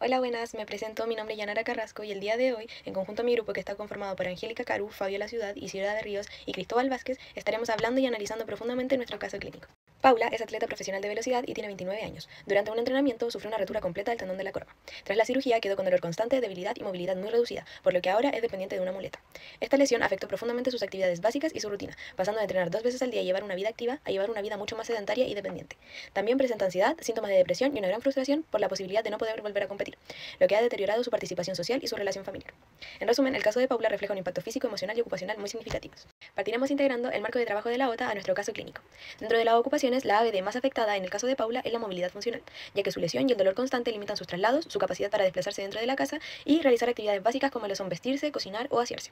Hola, buenas, me presento, mi nombre es Yanara Carrasco y el día de hoy, en conjunto a mi grupo que está conformado por Angélica Caru, Fabiola Ciudad, Isidora de Ríos y Cristóbal Vázquez, estaremos hablando y analizando profundamente nuestro caso clínico. Paula es atleta profesional de velocidad y tiene 29 años. Durante un entrenamiento sufrió una rotura completa del tendón de la corva. Tras la cirugía quedó con dolor constante, debilidad y movilidad muy reducida, por lo que ahora es dependiente de una muleta. Esta lesión afectó profundamente sus actividades básicas y su rutina, pasando de entrenar 2 veces al día y llevar una vida activa a llevar una vida mucho más sedentaria y dependiente. También presenta ansiedad, síntomas de depresión y una gran frustración por la posibilidad de no poder volver a competir, lo que ha deteriorado su participación social y su relación familiar. En resumen, el caso de Paula refleja un impacto físico, emocional y ocupacional muy significativos. Partiremos integrando el marco de trabajo de la OTA a nuestro caso clínico. Dentro de las ocupaciones, la ABD más afectada en el caso de Paula es la movilidad funcional, ya que su lesión y el dolor constante limitan sus traslados, su capacidad para desplazarse dentro de la casa y realizar actividades básicas como lo son vestirse, cocinar o asearse.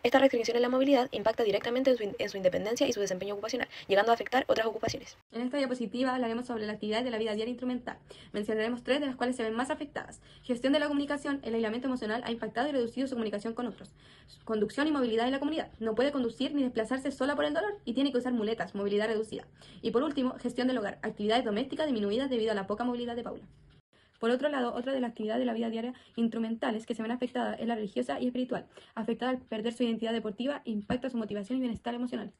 Esta restricción en la movilidad impacta directamente en su independencia y su desempeño ocupacional, llegando a afectar otras ocupaciones. En esta diapositiva hablaremos sobre la actividad de la vida diaria instrumental. Mencionaremos tres de las cuales se ven más afectadas. Gestión de la comunicación. El aislamiento emocional ha impactado y reducido su comunicación con otros. Conducción y movilidad en la comunidad. No puede conducir ni desplazarse sola por el dolor y tiene que usar muletas, movilidad reducida. Y por último, gestión del hogar. Actividades domésticas disminuidas debido a la poca movilidad de Paula. Por otro lado, otra de las actividades de la vida diaria instrumentales que se ven afectadas es la religiosa y espiritual. Afectada al perder su identidad deportiva, impacta su motivación y bienestar emocional.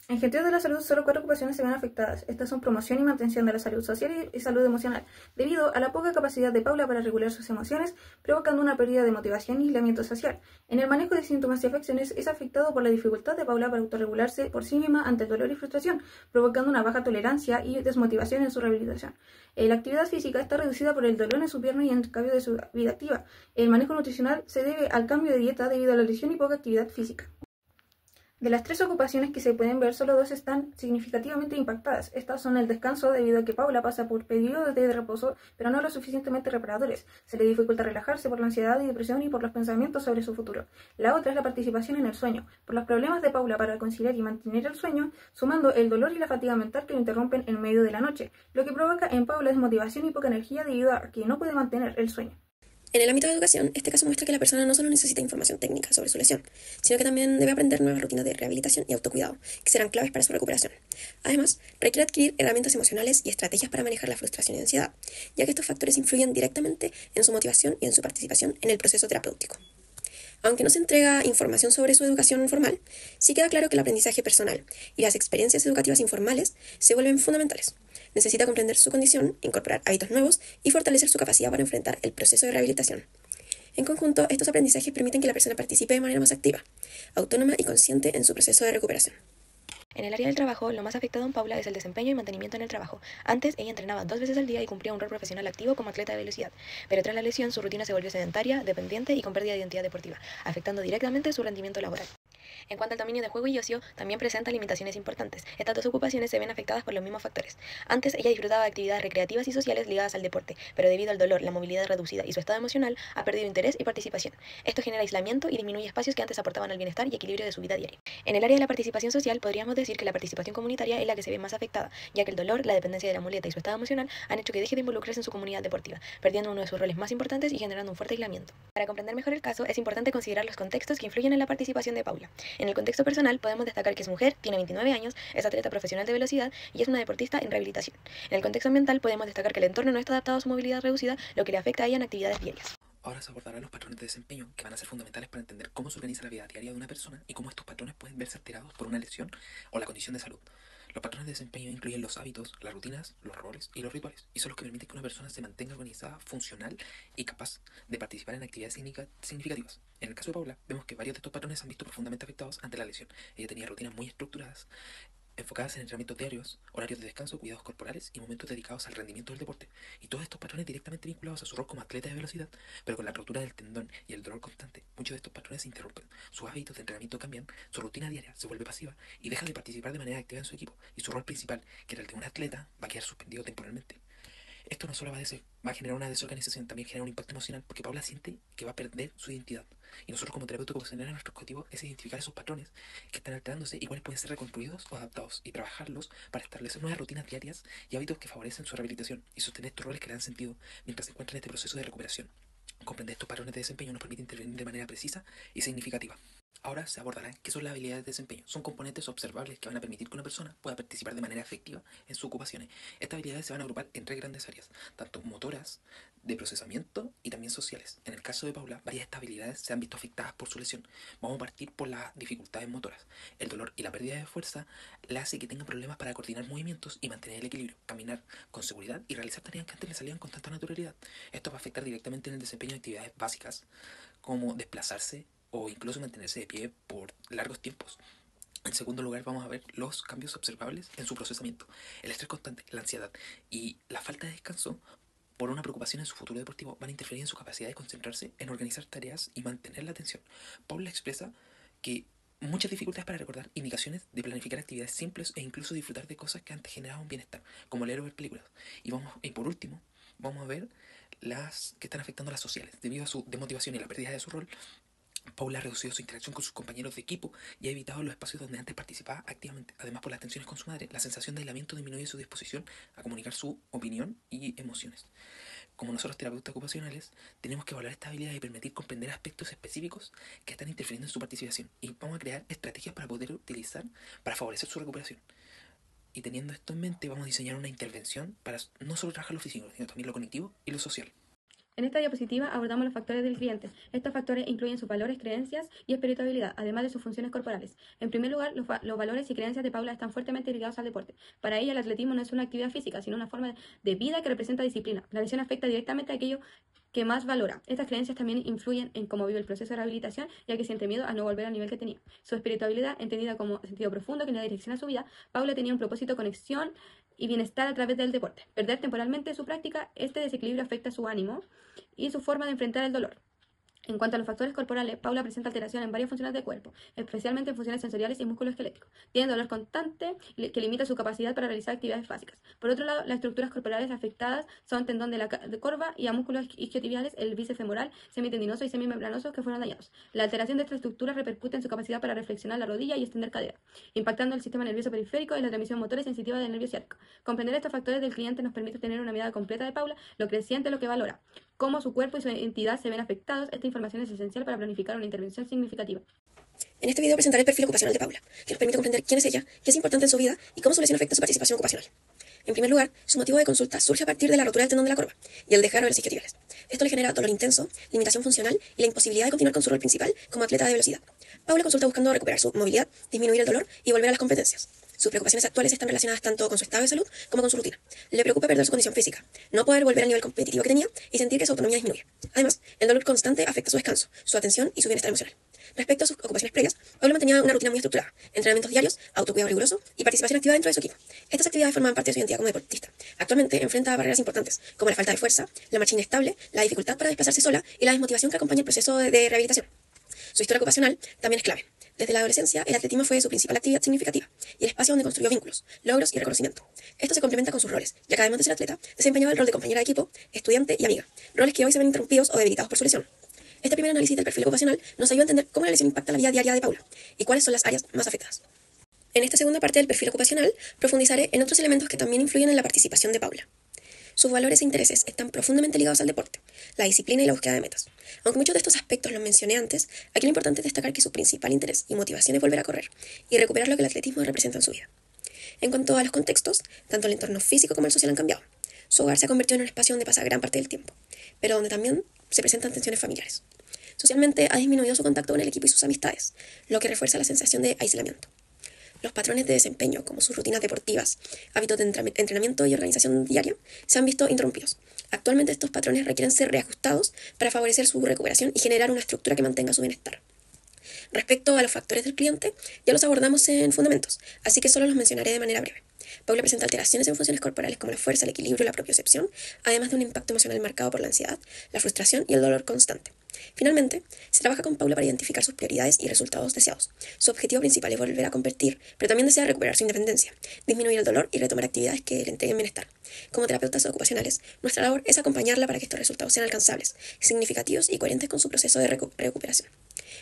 En gestión de la salud, solo 4 ocupaciones se ven afectadas. Estas son promoción y mantención de la salud social y salud emocional, debido a la poca capacidad de Paula para regular sus emociones, provocando una pérdida de motivación y aislamiento social. En el manejo de síntomas y afecciones es afectado por la dificultad de Paula para autorregularse por sí misma ante el dolor y frustración, provocando una baja tolerancia y desmotivación en su rehabilitación. La actividad física está reducida por el dolor en su pierna y en el cambio de su vida activa. El manejo nutricional se debe al cambio de dieta debido a la lesión y poca actividad física. De las 3 ocupaciones que se pueden ver, solo 2 están significativamente impactadas. Estas son el descanso, debido a que Paula pasa por periodos de reposo, pero no lo suficientemente reparadores. Se le dificulta relajarse por la ansiedad y depresión y por los pensamientos sobre su futuro. La otra es la participación en el sueño, por los problemas de Paula para conciliar y mantener el sueño, sumando el dolor y la fatiga mental que lo interrumpen en medio de la noche, lo que provoca en Paula desmotivación y poca energía debido a que no puede mantener el sueño. En el ámbito de educación, este caso muestra que la persona no solo necesita información técnica sobre su lesión, sino que también debe aprender nuevas rutinas de rehabilitación y autocuidado, que serán claves para su recuperación. Además, requiere adquirir herramientas emocionales y estrategias para manejar la frustración y ansiedad, ya que estos factores influyen directamente en su motivación y en su participación en el proceso terapéutico. Aunque no se entrega información sobre su educación formal, sí queda claro que el aprendizaje personal y las experiencias educativas informales se vuelven fundamentales. Necesita comprender su condición, incorporar hábitos nuevos y fortalecer su capacidad para enfrentar el proceso de rehabilitación. En conjunto, estos aprendizajes permiten que la persona participe de manera más activa, autónoma y consciente en su proceso de recuperación. En el área del trabajo, lo más afectado en Paula es el desempeño y mantenimiento en el trabajo. Antes, ella entrenaba 2 veces al día y cumplía un rol profesional activo como atleta de velocidad, pero tras la lesión su rutina se volvió sedentaria, dependiente y con pérdida de identidad deportiva, afectando directamente su rendimiento laboral. En cuanto al dominio de juego y ocio, también presenta limitaciones importantes. Estas 2 ocupaciones se ven afectadas por los mismos factores. Antes, ella disfrutaba de actividades recreativas y sociales ligadas al deporte, pero debido al dolor, la movilidad reducida y su estado emocional, ha perdido interés y participación. Esto genera aislamiento y disminuye espacios que antes aportaban al bienestar y equilibrio de su vida diaria. En el área de la participación social, podríamos decir que la participación comunitaria es la que se ve más afectada, ya que el dolor, la dependencia de la muleta y su estado emocional han hecho que deje de involucrarse en su comunidad deportiva, perdiendo uno de sus roles más importantes y generando un fuerte aislamiento. Para comprender mejor el caso, es importante considerar los contextos que influyen en la participación de Paula. En el contexto personal, podemos destacar que es mujer, tiene 29 años, es atleta profesional de velocidad y es una deportista en rehabilitación. En el contexto ambiental, podemos destacar que el entorno no está adaptado a su movilidad reducida, lo que le afecta a ella en actividades diarias. Ahora se abordarán los patrones de desempeño, que van a ser fundamentales para entender cómo se organiza la vida diaria de una persona y cómo estos patrones pueden verse alterados por una lesión o la condición de salud. Los patrones de desempeño incluyen los hábitos, las rutinas, los roles y los rituales, y son los que permiten que una persona se mantenga organizada, funcional y capaz de participar en actividades significativas. En el caso de Paula, vemos que varios de estos patrones se han visto profundamente afectados ante la lesión. Ella tenía rutinas muy estructuradas, enfocadas en entrenamientos diarios, horarios de descanso, cuidados corporales y momentos dedicados al rendimiento del deporte, y todos estos patrones directamente vinculados a su rol como atleta de velocidad, pero con la rotura del tendón y el dolor constante, muchos de estos patrones se interrumpen, sus hábitos de entrenamiento cambian, su rutina diaria se vuelve pasiva y deja de participar de manera activa en su equipo, y su rol principal, que era el de un atleta, va a quedar suspendido temporalmente. Esto no solo va a generar una desorganización, también genera un impacto emocional, porque Paula siente que va a perder su identidad. Y nosotros como terapeutas ocupacionales, nuestro objetivo es identificar esos patrones que están alterándose y cuáles pueden ser reconstruidos o adaptados, y trabajarlos para establecer nuevas rutinas diarias y hábitos que favorecen su rehabilitación y sostener estos roles que le dan sentido mientras se encuentra en este proceso de recuperación. Comprender estos patrones de desempeño nos permite intervenir de manera precisa y significativa. Ahora se abordarán qué son las habilidades de desempeño. Son componentes observables que van a permitir que una persona pueda participar de manera efectiva en sus ocupaciones. Estas habilidades se van a agrupar en tres grandes áreas, tanto motoras, de procesamiento y también sociales. En el caso de Paula, varias de estas habilidades se han visto afectadas por su lesión. Vamos a partir por las dificultades motoras. El dolor y la pérdida de fuerza le hace que tenga problemas para coordinar movimientos y mantener el equilibrio, caminar con seguridad y realizar tareas que antes le salían con tanta naturalidad. Esto va a afectar directamente en el desempeño de actividades básicas, como desplazarse o incluso mantenerse de pie por largos tiempos. En segundo lugar, vamos a ver los cambios observables en su procesamiento. El estrés constante, la ansiedad y la falta de descanso por una preocupación en su futuro deportivo van a interferir en su capacidad de concentrarse, en organizar tareas y mantener la atención. Paula expresa que muchas dificultades para recordar indicaciones de planificar actividades simples e incluso disfrutar de cosas que antes generaban bienestar, como leer o ver películas. Y por último, vamos a ver las que están afectando a las sociales. Debido a su desmotivación y la pérdida de su rol, Paula ha reducido su interacción con sus compañeros de equipo y ha evitado los espacios donde antes participaba activamente. Además, por las tensiones con su madre, la sensación de aislamiento disminuye su disposición a comunicar su opinión y emociones. Como nosotros terapeutas ocupacionales, tenemos que evaluar esta habilidad y permitir comprender aspectos específicos que están interfiriendo en su participación. Y vamos a crear estrategias para poder utilizar para favorecer su recuperación. Y teniendo esto en mente, vamos a diseñar una intervención para no solo trabajar lo físico, sino también lo cognitivo y lo social. En esta diapositiva abordamos los factores del cliente. Estos factores incluyen sus valores, creencias y espiritualidad, además de sus funciones corporales. En primer lugar, los valores y creencias de Paula están fuertemente ligados al deporte. Para ella, el atletismo no es una actividad física, sino una forma de vida que representa disciplina. La lesión afecta directamente a aquello que más valora. Estas creencias también influyen en cómo vive el proceso de rehabilitación, ya que siente miedo a no volver al nivel que tenía. Su espiritualidad, entendida como sentido profundo que le da dirección a su vida, Paula tenía un propósito, conexión y bienestar a través del deporte. Perder temporalmente su práctica, este desequilibrio afecta su ánimo y su forma de enfrentar el dolor. En cuanto a los factores corporales, Paula presenta alteración en varias funciones del cuerpo, especialmente en funciones sensoriales y músculo-esqueléticos. Tiene dolor constante que limita su capacidad para realizar actividades básicas. Por otro lado, las estructuras corporales afectadas son tendón de corva y a músculos isquiotibiales, el bíceps femoral, semitendinoso y semimembranosos que fueron dañados. La alteración de esta estructura repercute en su capacidad para reflexionar la rodilla y extender cadera, impactando el sistema nervioso periférico y la transmisión motora y sensitiva del nervio ciático. Comprender estos factores del cliente nos permite tener una mirada completa de Paula, lo que siente, lo que valora, cómo su cuerpo y su entidad se ven afectados. Esta información es esencial para planificar una intervención significativa. En este video presentaré el perfil ocupacional de Paula, que nos permite comprender quién es ella, qué es importante en su vida y cómo su lesión afecta su participación ocupacional. En primer lugar, su motivo de consulta surge a partir de la rotura del tendón de la corva y el desgarro de los isquiotibiales. Esto le genera dolor intenso, limitación funcional y la imposibilidad de continuar con su rol principal como atleta de velocidad. Paula consulta buscando recuperar su movilidad, disminuir el dolor y volver a las competencias. Sus preocupaciones actuales están relacionadas tanto con su estado de salud como con su rutina. Le preocupa perder su condición física, no poder volver al nivel competitivo que tenía y sentir que su autonomía disminuye. Además, el dolor constante afecta su descanso, su atención y su bienestar emocional. Respecto a sus ocupaciones previas, Paula mantenía una rutina muy estructurada, entrenamientos diarios, autocuidado riguroso y participación activa dentro de su equipo. Estas actividades forman parte de su identidad como deportista. Actualmente enfrenta barreras importantes, como la falta de fuerza, la marcha inestable, la dificultad para desplazarse sola y la desmotivación que acompaña el proceso de rehabilitación. Su historia ocupacional también es clave. Desde la adolescencia, el atletismo fue su principal actividad significativa y el espacio donde construyó vínculos, logros y reconocimiento. Esto se complementa con sus roles, ya que además de ser atleta, desempeñaba el rol de compañera de equipo, estudiante y amiga, roles que hoy se ven interrumpidos o debilitados por su lesión. Este primer análisis del perfil ocupacional nos ayuda a entender cómo la lesión impacta la vida diaria de Paula y cuáles son las áreas más afectadas. En esta segunda parte del perfil ocupacional, profundizaré en otros elementos que también influyen en la participación de Paula. Sus valores e intereses están profundamente ligados al deporte, la disciplina y la búsqueda de metas. Aunque muchos de estos aspectos los mencioné antes, aquí lo importante es destacar que su principal interés y motivación es volver a correr y recuperar lo que el atletismo representa en su vida. En cuanto a los contextos, tanto el entorno físico como el social han cambiado. Su hogar se ha convertido en un espacio donde pasa gran parte del tiempo, pero donde también se presentan tensiones familiares. Socialmente ha disminuido su contacto con el equipo y sus amistades, lo que refuerza la sensación de aislamiento. Los patrones de desempeño, como sus rutinas deportivas, hábitos de entrenamiento y organización diaria, se han visto interrumpidos. Actualmente estos patrones requieren ser reajustados para favorecer su recuperación y generar una estructura que mantenga su bienestar. Respecto a los factores del cliente, ya los abordamos en fundamentos, así que solo los mencionaré de manera breve. Paula presenta alteraciones en funciones corporales como la fuerza, el equilibrio y la propiocepción, además de un impacto emocional marcado por la ansiedad, la frustración y el dolor constante. Finalmente, se trabaja con Paula para identificar sus prioridades y resultados deseados. Su objetivo principal es volver a competir, pero también desea recuperar su independencia, disminuir el dolor y retomar actividades que le entreguen bienestar. Como terapeutas ocupacionales, nuestra labor es acompañarla para que estos resultados sean alcanzables, significativos y coherentes con su proceso de recuperación.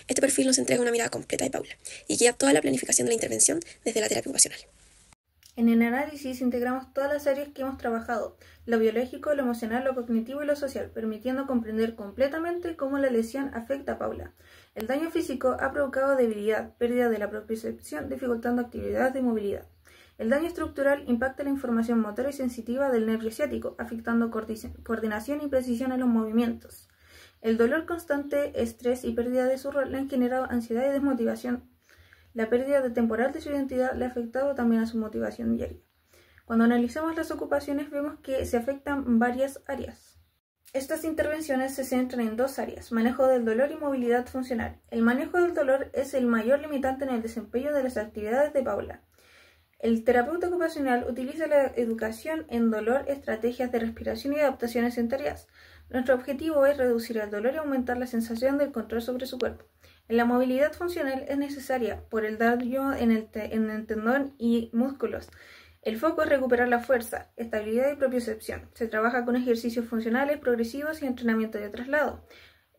Este perfil nos entrega una mirada completa de Paula y guía toda la planificación de la intervención desde la terapia ocupacional. En el análisis integramos todas las áreas que hemos trabajado, lo biológico, lo emocional, lo cognitivo y lo social, permitiendo comprender completamente cómo la lesión afecta a Paula. El daño físico ha provocado debilidad, pérdida de la propiocepción, dificultando actividades de movilidad. El daño estructural impacta la información motora y sensitiva del nervio ciático, afectando coordinación y precisión en los movimientos. El dolor constante, estrés y pérdida de su rol le han generado ansiedad y desmotivación. La pérdida temporal de su identidad le ha afectado también a su motivación diaria. Cuando analizamos las ocupaciones vemos que se afectan varias áreas. Estas intervenciones se centran en dos áreas, manejo del dolor y movilidad funcional. El manejo del dolor es el mayor limitante en el desempeño de las actividades de Paula. El terapeuta ocupacional utiliza la educación en dolor, estrategias de respiración y adaptaciones en tareas. Nuestro objetivo es reducir el dolor y aumentar la sensación del control sobre su cuerpo. En la movilidad funcional es necesaria por el daño en el tendón y músculos. El foco es recuperar la fuerza, estabilidad y propiocepción. Se trabaja con ejercicios funcionales progresivos y entrenamiento de traslado.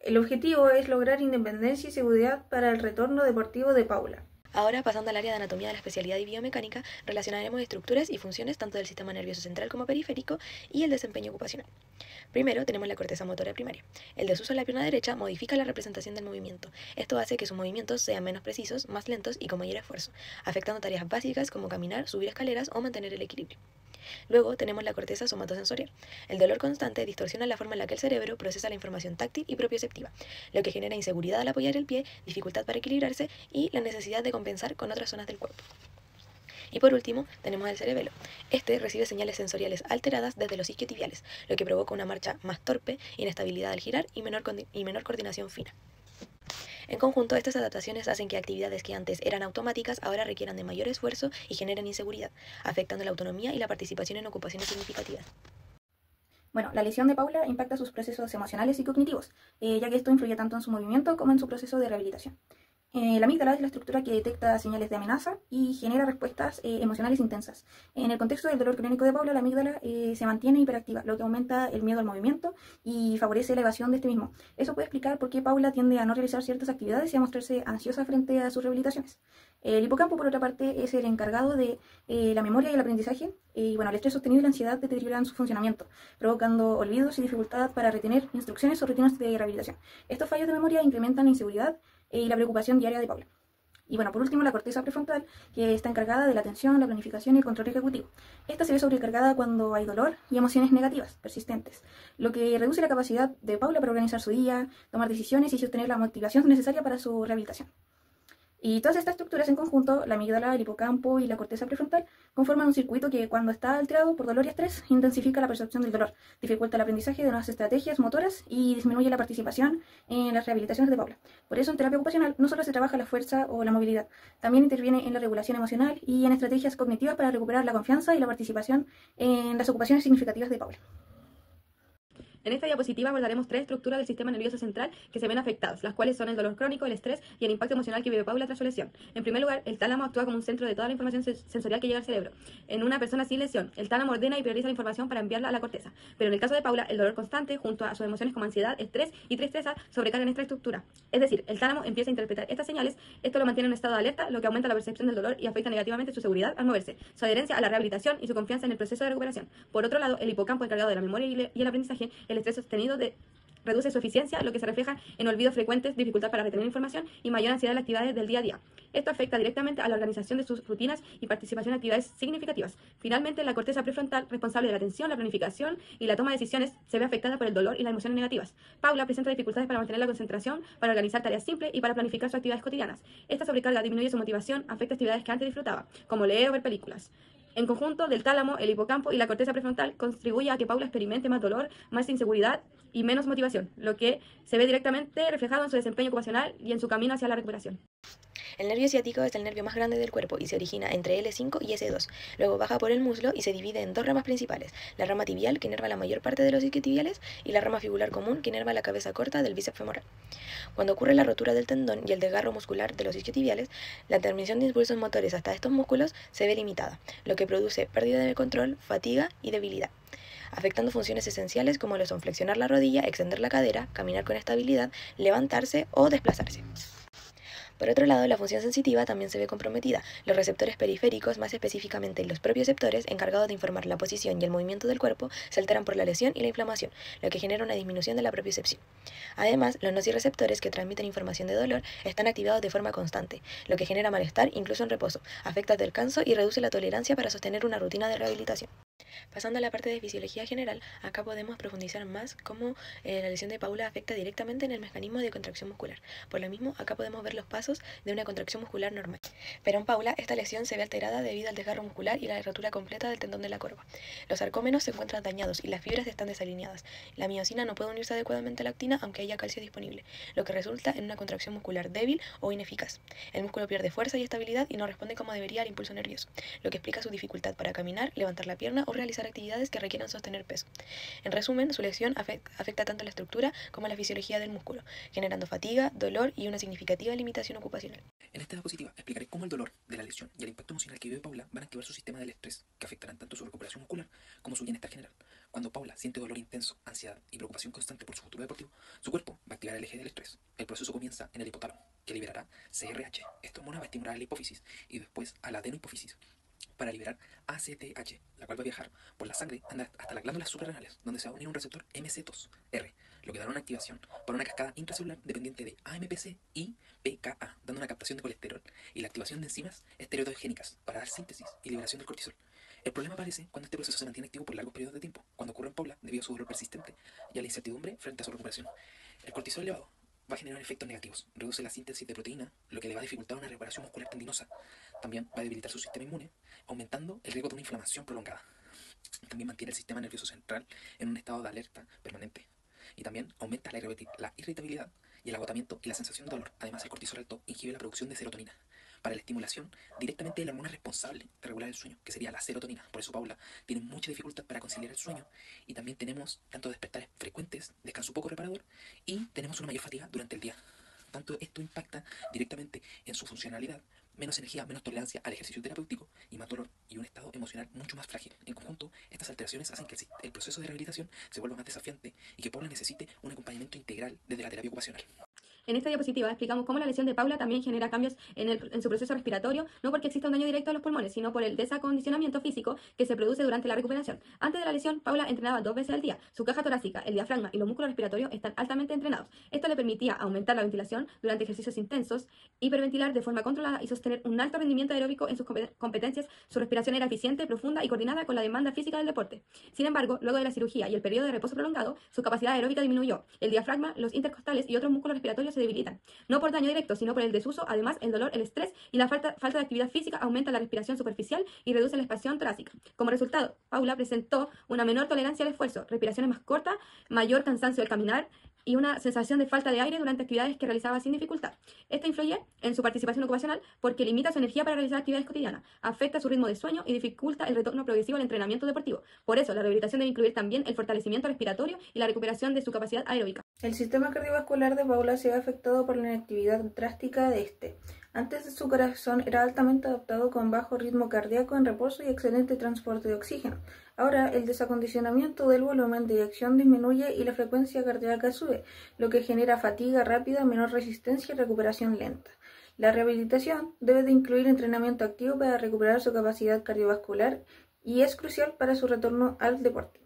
El objetivo es lograr independencia y seguridad para el retorno deportivo de Paula. Ahora, pasando al área de anatomía de la especialidad y biomecánica, relacionaremos estructuras y funciones tanto del sistema nervioso central como periférico y el desempeño ocupacional. Primero, tenemos la corteza motora primaria. El desuso de la pierna derecha modifica la representación del movimiento. Esto hace que sus movimientos sean menos precisos, más lentos y con mayor esfuerzo, afectando tareas básicas como caminar, subir escaleras o mantener el equilibrio. Luego tenemos la corteza somatosensorial. El dolor constante distorsiona la forma en la que el cerebro procesa la información táctil y propioceptiva, lo que genera inseguridad al apoyar el pie, dificultad para equilibrarse y la necesidad de compensar con otras zonas del cuerpo. Y por último, tenemos el cerebelo. Este recibe señales sensoriales alteradas desde los isquiotibiales, lo que provoca una marcha más torpe, inestabilidad al girar y menor coordinación fina. En conjunto, estas adaptaciones hacen que actividades que antes eran automáticas ahora requieran de mayor esfuerzo y generen inseguridad, afectando la autonomía y la participación en ocupaciones significativas. Bueno, la lesión de Paula impacta sus procesos emocionales y cognitivos, ya que esto influye tanto en su movimiento como en su proceso de rehabilitación. La amígdala es la estructura que detecta señales de amenaza y genera respuestas emocionales intensas. En el contexto del dolor crónico de Paula, la amígdala se mantiene hiperactiva, lo que aumenta el miedo al movimiento y favorece la evasión de este mismo. Eso puede explicar por qué Paula tiende a no realizar ciertas actividades y a mostrarse ansiosa frente a sus rehabilitaciones. El hipocampo, por otra parte, es el encargado de la memoria y el aprendizaje, y bueno, el estrés sostenido y la ansiedad deterioran su funcionamiento, provocando olvidos y dificultad para retener instrucciones o rutinas de rehabilitación. Estos fallos de memoria incrementan la inseguridad y la preocupación diaria de Paula. Y bueno, por último, la corteza prefrontal, que está encargada de la atención, la planificación y el control ejecutivo. Esta se ve sobrecargada cuando hay dolor y emociones negativas, persistentes, lo que reduce la capacidad de Paula para organizar su día, tomar decisiones y sostener la motivación necesaria para su rehabilitación. Y todas estas estructuras en conjunto, la amígdala, el hipocampo y la corteza prefrontal, conforman un circuito que, cuando está alterado por dolor y estrés, intensifica la percepción del dolor, dificulta el aprendizaje de nuevas estrategias motoras y disminuye la participación en las rehabilitaciones de Paula. Por eso, en terapia ocupacional no solo se trabaja la fuerza o la movilidad, también interviene en la regulación emocional y en estrategias cognitivas para recuperar la confianza y la participación en las ocupaciones significativas de Paula. En esta diapositiva abordaremos tres estructuras del sistema nervioso central que se ven afectadas, las cuales son el dolor crónico, el estrés y el impacto emocional que vive Paula tras su lesión. En primer lugar, el tálamo actúa como un centro de toda la información sensorial que llega al cerebro. En una persona sin lesión, el tálamo ordena y prioriza la información para enviarla a la corteza. Pero en el caso de Paula, el dolor constante, junto a sus emociones como ansiedad, estrés y tristeza, sobrecargan esta estructura. Es decir, el tálamo empieza a interpretar estas señales, esto lo mantiene en un estado de alerta, lo que aumenta la percepción del dolor y afecta negativamente su seguridad al moverse, su adherencia a la rehabilitación y su confianza en el proceso de recuperación. Por otro lado, el hipocampo, encargado de la memoria y el aprendizaje, el estrés sostenido reduce su eficiencia, lo que se refleja en olvidos frecuentes, dificultad para retener información y mayor ansiedad en las actividades del día a día. Esto afecta directamente a la organización de sus rutinas y participación en actividades significativas. Finalmente, la corteza prefrontal, responsable de la atención, la planificación y la toma de decisiones, se ve afectada por el dolor y las emociones negativas. Paula presenta dificultades para mantener la concentración, para organizar tareas simples y para planificar sus actividades cotidianas. Esta sobrecarga disminuye su motivación, afecta actividades que antes disfrutaba, como leer o ver películas. En conjunto, del tálamo, el hipocampo y la corteza prefrontal contribuye a que Paula experimente más dolor, más inseguridad y menos motivación, lo que se ve directamente reflejado en su desempeño ocupacional y en su camino hacia la recuperación. El nervio ciático es el nervio más grande del cuerpo y se origina entre L5 y S2. Luego baja por el muslo y se divide en dos ramas principales, la rama tibial, que inerva la mayor parte de los isquiotibiales, y la rama fibular común, que inerva la cabeza corta del bíceps femoral. Cuando ocurre la rotura del tendón y el desgarro muscular de los isquiotibiales, la transmisión de impulsos motores hasta estos músculos se ve limitada, lo que produce pérdida de control, fatiga y debilidad, afectando funciones esenciales como lo son flexionar la rodilla, extender la cadera, caminar con estabilidad, levantarse o desplazarse. Por otro lado, la función sensitiva también se ve comprometida. Los receptores periféricos, más específicamente los propioceptores, encargados de informar la posición y el movimiento del cuerpo, se alteran por la lesión y la inflamación, lo que genera una disminución de la propiocepción. Además, los nociceptores que transmiten información de dolor están activados de forma constante, lo que genera malestar incluso en reposo, afecta el descanso y reduce la tolerancia para sostener una rutina de rehabilitación. Pasando a la parte de fisiología general, acá podemos profundizar más cómo la lesión de Paula afecta directamente en el mecanismo de contracción muscular. Por lo mismo, acá podemos ver los pasos de una contracción muscular normal. Pero en Paula, esta lesión se ve alterada debido al desgarro muscular y la rotura completa del tendón de la corva. Los sarcómenos se encuentran dañados y las fibras están desalineadas. La miosina no puede unirse adecuadamente a la actina aunque haya calcio disponible, lo que resulta en una contracción muscular débil o ineficaz. El músculo pierde fuerza y estabilidad y no responde como debería al impulso nervioso, lo que explica su dificultad para caminar, levantar la pierna o realizar actividades que requieran sostener peso. En resumen, su lesión afecta tanto la estructura como la fisiología del músculo, generando fatiga, dolor y una significativa limitación ocupacional. En esta diapositiva explicaré cómo el dolor de la lesión y el impacto emocional que vive Paula van a activar su sistema del estrés, que afectarán tanto su recuperación muscular como su bienestar general. Cuando Paula siente dolor intenso, ansiedad y preocupación constante por su futuro deportivo, su cuerpo va a activar el eje del estrés. El proceso comienza en el hipotálamo, que liberará CRH. Esta hormona va a estimular a la hipófisis y después a la adenohipófisis para liberar ACTH, la cual va a viajar por la sangre hasta las glándulas suprarrenales, donde se va a unir un receptor MC2R, lo que dará una activación por una cascada intracelular dependiente de AMPC y PKA, dando una captación de colesterol y la activación de enzimas esteroidogénicas para dar síntesis y liberación del cortisol. El problema aparece cuando este proceso se mantiene activo por largos periodos de tiempo, cuando ocurre en Paula debido a su dolor persistente y a la incertidumbre frente a su recuperación. El cortisol elevado va a generar efectos negativos, reduce la síntesis de proteína, lo que le va a dificultar una reparación muscular tendinosa. También va a debilitar su sistema inmune, aumentando el riesgo de una inflamación prolongada. También mantiene el sistema nervioso central en un estado de alerta permanente. Y también aumenta la irritabilidad y el agotamiento y la sensación de dolor. Además, el cortisol alto inhibe la producción de serotonina para la estimulación directamente de la hormona responsable de regular el sueño, que sería la serotonina. Por eso Paula tiene mucha dificultad para conciliar el sueño y también tenemos tanto despertares frecuentes, descanso poco reparador y tenemos una mayor fatiga durante el día. Tanto esto impacta directamente en su funcionalidad, menos energía, menos tolerancia al ejercicio terapéutico y más dolor y un estado emocional mucho más frágil. En conjunto, estas alteraciones hacen que el proceso de rehabilitación se vuelva más desafiante y que Paula necesite un acompañamiento integral desde la terapia ocupacional. En esta diapositiva explicamos cómo la lesión de Paula también genera cambios en su proceso respiratorio, no porque exista un daño directo a los pulmones, sino por el desacondicionamiento físico que se produce durante la recuperación. Antes de la lesión, Paula entrenaba 2 veces al día. Su caja torácica, el diafragma y los músculos respiratorios están altamente entrenados. Esto le permitía aumentar la ventilación durante ejercicios intensos, hiperventilar de forma controlada y sostener un alto rendimiento aeróbico en sus competencias. Su respiración era eficiente, profunda y coordinada con la demanda física del deporte. Sin embargo, luego de la cirugía y el periodo de reposo prolongado, su capacidad aeróbica disminuyó. El diafragma, los intercostales y otros músculos respiratorios se debilitan. No por daño directo, sino por el desuso. Además, el dolor, el estrés y la falta de actividad física aumenta la respiración superficial y reduce la expansión torácica. Como resultado, Paula presentó una menor tolerancia al esfuerzo, respiraciones más cortas, mayor cansancio al caminar y una sensación de falta de aire durante actividades que realizaba sin dificultad. Esto influye en su participación ocupacional porque limita su energía para realizar actividades cotidianas, afecta su ritmo de sueño y dificulta el retorno progresivo al entrenamiento deportivo. Por eso, la rehabilitación debe incluir también el fortalecimiento respiratorio y la recuperación de su capacidad aeróbica. El sistema cardiovascular de Paula se ve afectado por la inactividad drástica de este. Antes su corazón era altamente adaptado con bajo ritmo cardíaco en reposo y excelente transporte de oxígeno. Ahora el desacondicionamiento del volumen de eyección disminuye y la frecuencia cardíaca sube, lo que genera fatiga rápida, menor resistencia y recuperación lenta. La rehabilitación debe de incluir entrenamiento activo para recuperar su capacidad cardiovascular y es crucial para su retorno al deporte.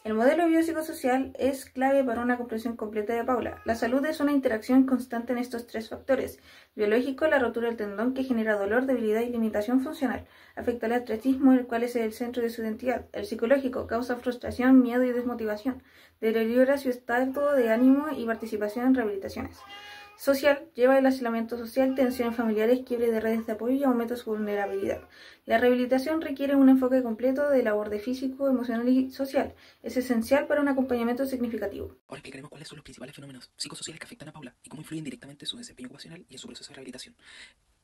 El modelo biopsicosocial es clave para una comprensión completa de Paula. La salud es una interacción constante en estos 3 factores. Biológico, la rotura del tendón que genera dolor, debilidad y limitación funcional. Afecta al atletismo, el cual es el centro de su identidad. El psicológico causa frustración, miedo y desmotivación. Deteriora su estado de ánimo y participación en rehabilitaciones. Social, lleva el aislamiento social, tensiones familiares, quiebre de redes de apoyo y aumenta su vulnerabilidad. La rehabilitación requiere un enfoque completo del aborde físico, emocional y social. Es esencial para un acompañamiento significativo. Ahora explicaremos cuáles son los principales fenómenos psicosociales que afectan a Paula y cómo influyen directamente en su desempeño ocupacional y en su proceso de rehabilitación.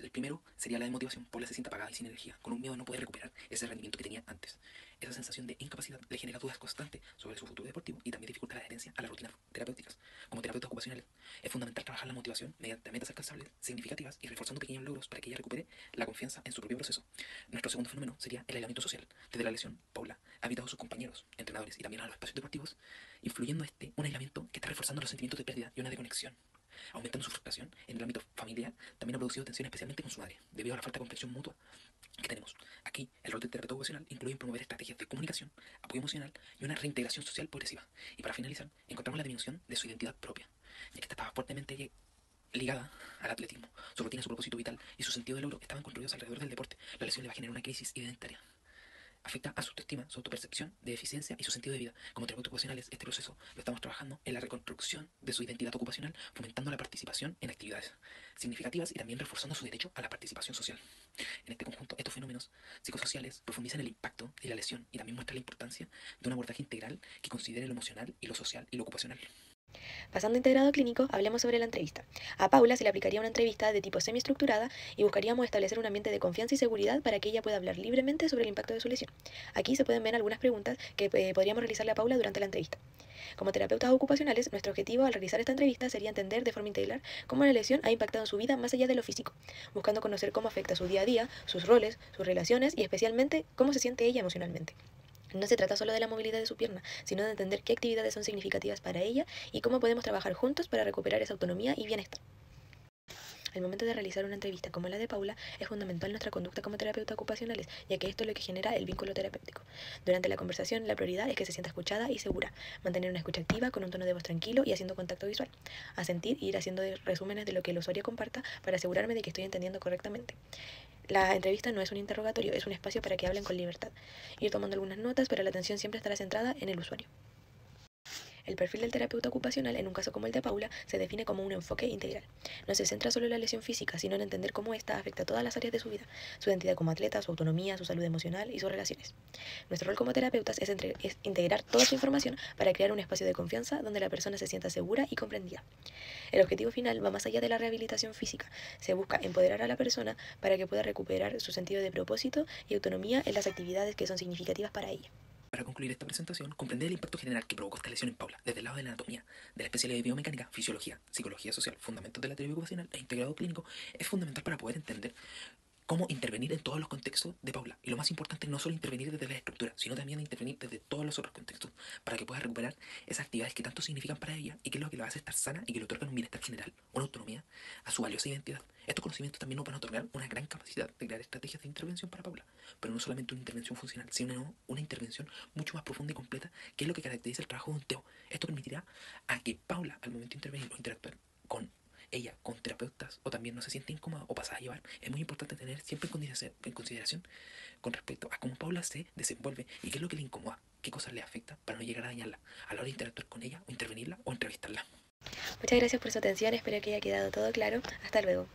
El primero sería la desmotivación. Paula se siente apagada y sin energía, con un miedo a no poder recuperar ese rendimiento que tenía antes. Esa sensación de incapacidad le genera dudas constantes sobre su futuro deportivo y también dificulta la adherencia a las rutinas terapéuticas. Como terapeutas ocupacionales, es fundamental trabajar la motivación mediante metas alcanzables, significativas y reforzando pequeños logros para que ella recupere la confianza en su propio proceso. Nuestro segundo fenómeno sería el aislamiento social. Desde la lesión, Paula ha evitado a sus compañeros, entrenadores y también a los espacios deportivos, influyendo un aislamiento que está reforzando los sentimientos de pérdida y una desconexión. aumentando su frustración en el ámbito familiar. También ha producido tensión especialmente con su madre, debido a la falta de comprensión mutua que tenemos. Aquí, el rol del terapeuta ocupacional incluye promover estrategias de comunicación, apoyo emocional y una reintegración social progresiva. Y para finalizar, encontramos la disminución de su identidad propia, ya que esta estaba fuertemente ligada al atletismo. Su rutina, su propósito vital y su sentido de logro estaban construidos alrededor del deporte. La lesión le va a generar una crisis identitaria. Afecta a su autoestima, su autopercepción de eficiencia y su sentido de vida. Como terapeutas ocupacionales, este proceso lo estamos trabajando en la reconstrucción de su identidad ocupacional, fomentando la participación en actividades significativas y también reforzando su derecho a la participación social. En este conjunto, estos fenómenos psicosociales profundizan el impacto y la lesión y también muestran la importancia de un abordaje integral que considere lo emocional y lo social y lo ocupacional. Pasando a integrado clínico, hablemos sobre la entrevista. A Paula se le aplicaría una entrevista de tipo semiestructurada y buscaríamos establecer un ambiente de confianza y seguridad para que ella pueda hablar libremente sobre el impacto de su lesión. Aquí se pueden ver algunas preguntas que podríamos realizarle a Paula durante la entrevista. Como terapeutas ocupacionales, nuestro objetivo al realizar esta entrevista sería entender de forma integral cómo la lesión ha impactado en su vida más allá de lo físico, buscando conocer cómo afecta su día a día, sus roles, sus relaciones y especialmente cómo se siente ella emocionalmente. No se trata solo de la movilidad de su pierna, sino de entender qué actividades son significativas para ella y cómo podemos trabajar juntos para recuperar esa autonomía y bienestar. Al momento de realizar una entrevista como la de Paula, es fundamental nuestra conducta como terapeutas ocupacionales, ya que esto es lo que genera el vínculo terapéutico. Durante la conversación, la prioridad es que se sienta escuchada y segura, mantener una escucha activa con un tono de voz tranquilo y haciendo contacto visual, asentir e ir haciendo resúmenes de lo que el usuario comparta para asegurarme de que estoy entendiendo correctamente. La entrevista no es un interrogatorio, es un espacio para que hablen con libertad. Ir tomando algunas notas, pero la atención siempre estará centrada en el usuario. El perfil del terapeuta ocupacional, en un caso como el de Paula, se define como un enfoque integral. No se centra solo en la lesión física, sino en entender cómo ésta afecta a todas las áreas de su vida, su identidad como atleta, su autonomía, su salud emocional y sus relaciones. Nuestro rol como terapeutas es integrar toda esa información para crear un espacio de confianza donde la persona se sienta segura y comprendida. El objetivo final va más allá de la rehabilitación física. Se busca empoderar a la persona para que pueda recuperar su sentido de propósito y autonomía en las actividades que son significativas para ella. Para concluir esta presentación, comprender el impacto general que provocó esta lesión en Paula, desde el lado de la anatomía, de la especialidad de biomecánica, fisiología, psicología social, fundamentos de la terapia ocupacional e integrado clínico, es fundamental para poder entender cómo intervenir en todos los contextos de Paula. Y lo más importante, no solo intervenir desde la estructura, sino también intervenir desde todos los otros contextos, para que pueda recuperar esas actividades que tanto significan para ella y que es lo que la hace estar sana y que le otorgan un bienestar general, una autonomía a su valiosa identidad. Estos conocimientos también nos van a otorgar una gran capacidad de crear estrategias de intervención para Paula, pero no solamente una intervención funcional, sino una intervención mucho más profunda y completa, que es lo que caracteriza el trabajo de un TEO. Esto permitirá a que Paula, al momento de intervenir o interactuar con ella, con terapeutas, o también no se siente incómoda o pasada a llevar, es muy importante tener siempre en consideración con respecto a cómo Paula se desenvuelve y qué es lo que le incomoda, qué cosas le afecta, para no llegar a dañarla a la hora de interactuar con ella o intervenirla o entrevistarla. Muchas gracias por su atención, espero que haya quedado todo claro. Hasta luego.